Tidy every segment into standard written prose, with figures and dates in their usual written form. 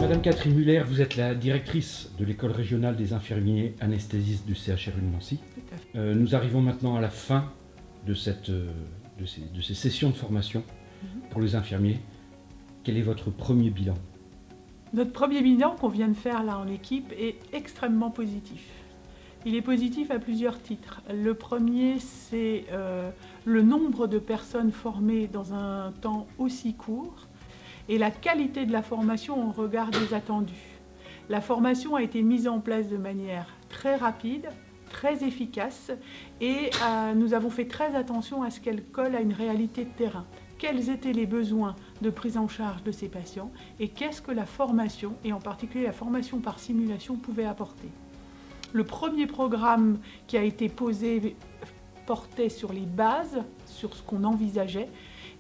Madame Catherine Muller, vous êtes la directrice de l'école régionale des infirmiers anesthésistes du CHRU de Nancy. Nous arrivons maintenant à la fin de ces sessions de formation pour les infirmiers. Quel est votre premier bilan? Notre premier bilan qu'on vient de faire là en équipe est extrêmement positif. Il est positif à plusieurs titres. Le premier, c'est le nombre de personnes formées dans un temps aussi court et la qualité de la formation au regard des attendus. La formation a été mise en place de manière très rapide, très efficace et nous avons fait très attention à ce qu'elle colle à une réalité de terrain. Quels étaient les besoins de prise en charge de ces patients et qu'est-ce que la formation, et en particulier la formation par simulation, pouvait apporter. Le premier programme qui a été posé portait sur les bases, sur ce qu'on envisageait,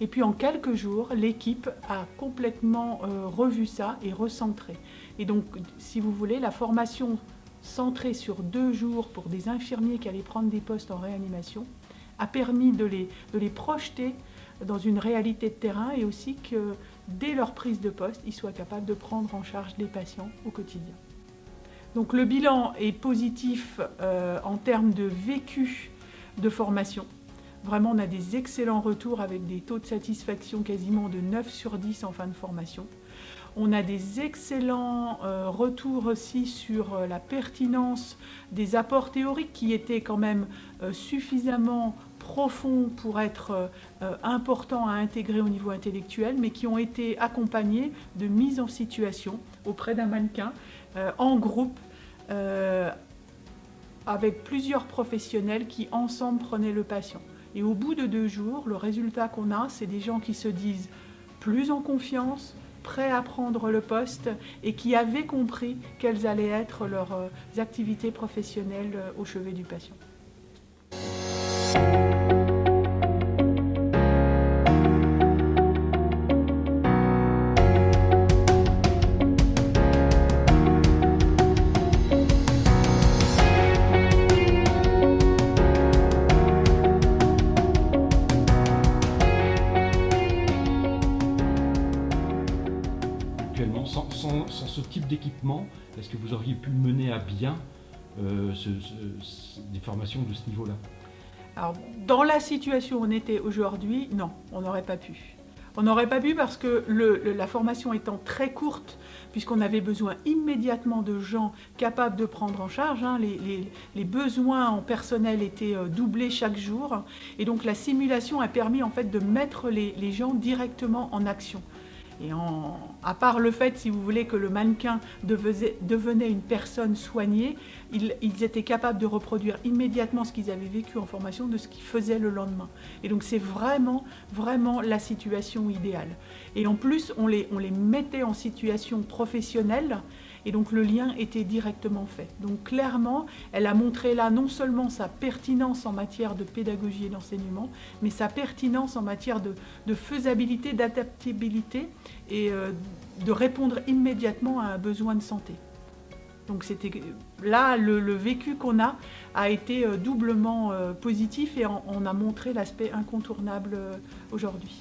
et puis en quelques jours, l'équipe a complètement revu ça et recentré. Et donc, si vous voulez, la formation centrée sur 2 jours pour des infirmiers qui allaient prendre des postes en réanimation a permis de les projeter dans une réalité de terrain et aussi que dès leur prise de poste, ils soient capables de prendre en charge les patients au quotidien. Donc le bilan est positif en termes de vécu de formation. Vraiment, on a des excellents retours avec des taux de satisfaction quasiment de 9 sur 10 en fin de formation. On a des excellents retours aussi sur la pertinence des apports théoriques qui étaient quand même suffisamment profonds pour être importants à intégrer au niveau intellectuel, mais qui ont été accompagnés de mise en situation auprès d'un mannequin en groupe avec plusieurs professionnels qui ensemble prenaient le patient. Et au bout de 2 jours, le résultat qu'on a, c'est des gens qui se disent plus en confiance, prêts à prendre le poste et qui avaient compris quelles allaient être leurs activités professionnelles au chevet du patient. Sans ce type d'équipement, est-ce que vous auriez pu mener à bien des formations de ce niveau-là? Alors, dans la situation où on était aujourd'hui, non, on n'aurait pas pu. On n'aurait pas pu parce que la formation étant très courte, puisqu'on avait besoin immédiatement de gens capables de prendre en charge, les besoins en personnel étaient doublés chaque jour, et donc la simulation a permis en fait de mettre les gens directement en action. Et à part le fait, si vous voulez, que le mannequin devenait une personne soignée, ils étaient capables de reproduire immédiatement ce qu'ils avaient vécu en formation de ce qu'ils faisaient le lendemain. Et donc c'est vraiment, vraiment la situation idéale. Et en plus, on les mettait en situation professionnelle, et donc le lien était directement fait. Donc clairement, elle a montré là non seulement sa pertinence en matière de pédagogie et d'enseignement, mais sa pertinence en matière de faisabilité, d'adaptabilité et de répondre immédiatement à un besoin de santé. Donc c'était là, le vécu qu'on a été doublement positif et on a montré l'aspect incontournable aujourd'hui.